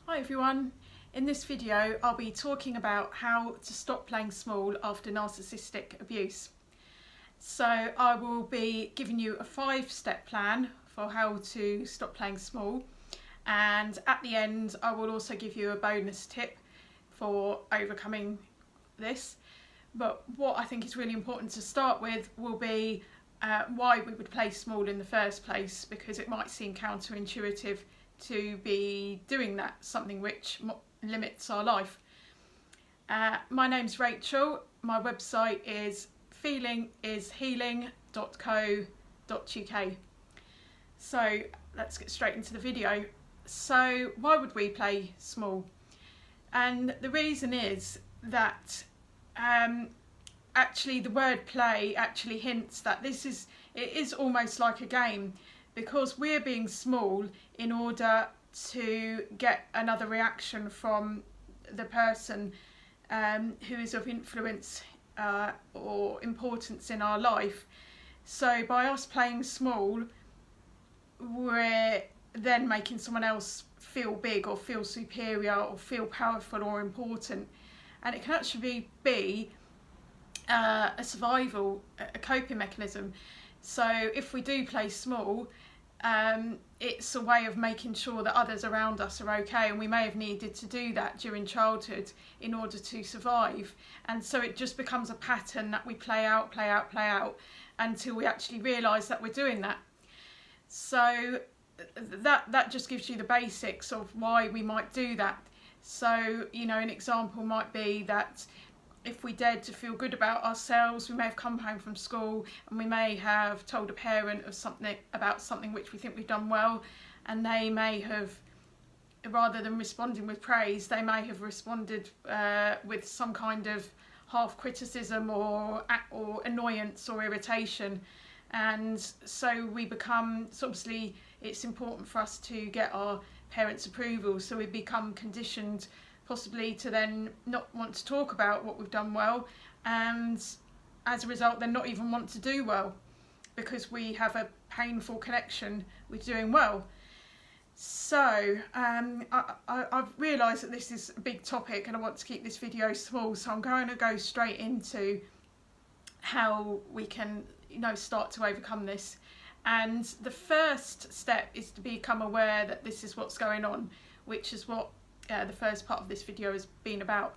Hi everyone, in this video I'll be talking about how to stop playing small after narcissistic abuse. So I will be giving you a 5-step plan for how to stop playing small, and at the end I will also give you a bonus tip for overcoming this. But what I think is really important to start with will be why we would play small in the first place, because it might seem counterintuitive to be doing that, something which limits our life. My name's Rachel, my website is feelingishealing.co.uk. So let's get straight into the video. So why would we play small? And the reason is that actually the word play actually hints that it is almost like a game, because we're being small in order to get another reaction from the person who is of influence or importance in our life. So by us playing small, we're then making someone else feel big or feel superior or feel powerful or important. And it can actually be a survival, a coping mechanism. So if we do play small, it's a way of making sure that others around us are okay, and we may have needed to do that during childhood in order to survive. And so it just becomes a pattern that we play out until we actually realise that we're doing that. So that just gives you the basics of why we might do that. So, you know, an example might be that if we dared to feel good about ourselves, we may have come home from school and we may have told a parent of something which we think we've done well, and they may have, rather than responding with praise, they may have responded with some kind of half criticism or annoyance or irritation. And so we become, so obviously it's important for us to get our parents' approval, so we become conditioned possibly to then not want to talk about what we've done well, and as a result then not even want to do well, because we have a painful connection with doing well. So I've realised that this is a big topic and I want to keep this video small, so I'm going to go straight into how we can, you know, start to overcome this. And the first step is to become aware that this is what's going on, which is what the first part of this video has been about.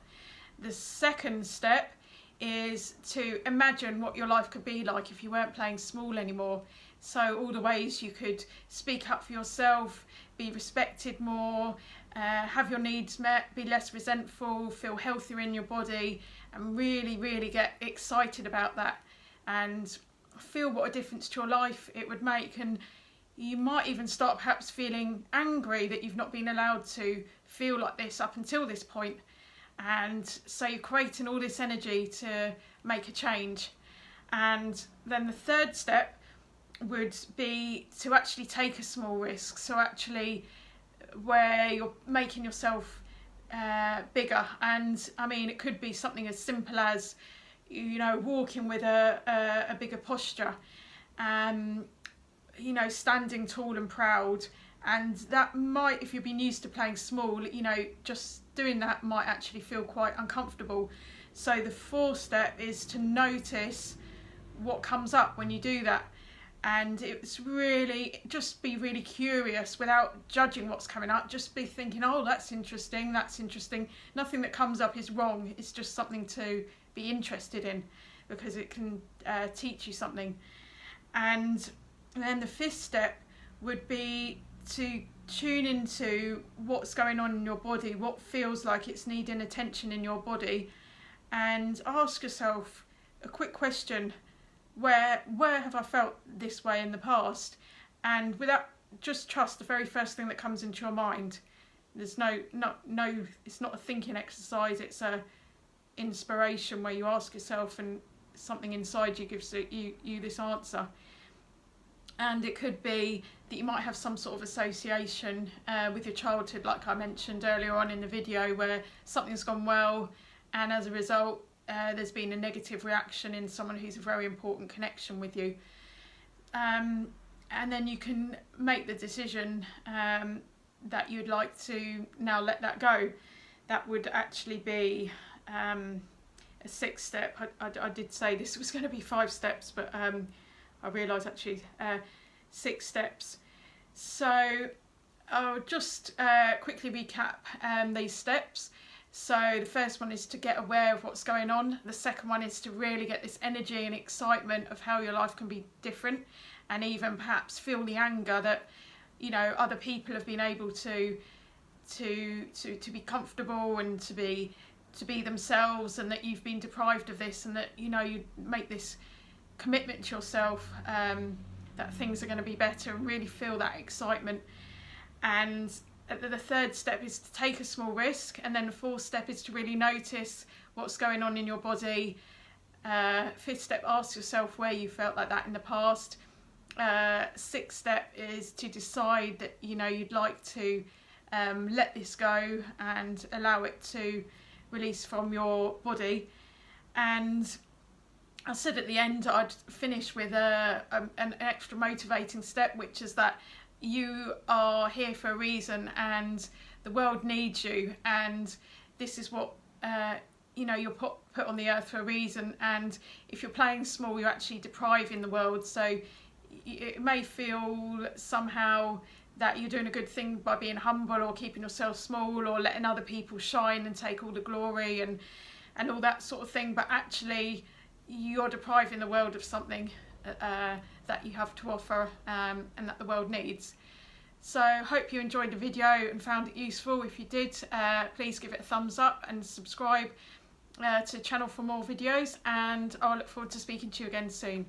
The second step is to imagine what your life could be like if you weren't playing small anymore. So all the ways you could speak up for yourself, be respected more, have your needs met, be less resentful, feel healthier in your body, and really get excited about that and feel what a difference to your life it would make. And you might even start perhaps feeling angry that you've not been allowed to feel like this up until this point. And so you're creating all this energy to make a change. And then the third step would be to actually take a small risk. So actually where you're making yourself bigger. And I mean, it could be something as simple as, you know, walking with a bigger posture, you know, standing tall and proud. And that might, if you've been used to playing small, you know, just doing that might actually feel quite uncomfortable. So the fourth step is to notice what comes up when you do that. And it's really, just be really curious without judging what's coming up. Just be thinking, oh, that's interesting. Nothing that comes up is wrong. It's just something to be interested in, because it can teach you something. And then the fifth step would be to tune into what's going on in your body, what feels like it's needing attention in your body, and ask yourself a quick question: where have I felt this way in the past? And without, just trust the very first thing that comes into your mind. There's no, it's not a thinking exercise, it's a inspiration where you ask yourself and something inside you gives you this answer. And it could be that you might have some sort of association with your childhood, like I mentioned earlier on in the video, where something's gone well and as a result there's been a negative reaction in someone who's a very important connection with you. And then you can make the decision that you'd like to now let that go. That would actually be a 6th step. I did say this was going to be 5 steps, but I realised actually 6 steps. So I'll just quickly recap these steps. So the first one is to get aware of what's going on. The second one is to really get this energy and excitement of how your life can be different, and even perhaps feel the anger that, you know, other people have been able to be comfortable and to be themselves, and that you've been deprived of this, and that, you know, you make this commitment to yourself that things are going to be better, and really feel that excitement. And the 3rd step is to take a small risk, and then the 4th step is to really notice what's going on in your body. 5th step, ask yourself where you felt like that in the past. 6th step is to decide that, you know, you'd like to let this go and allow it to release from your body. And I said at the end I'd finish with an extra motivating step, which is that you are here for a reason, and the world needs you, and this is what you know, you're put on the earth for a reason. And if you're playing small, you're actually depriving the world. So it may feel somehow that you're doing a good thing by being humble, or keeping yourself small, or letting other people shine and take all the glory and all that sort of thing, but actually you're depriving the world of something that you have to offer, and that the world needs. So hope you enjoyed the video and found it useful. If you did, please give it a thumbs up and subscribe to the channel for more videos, and I'll look forward to speaking to you again soon.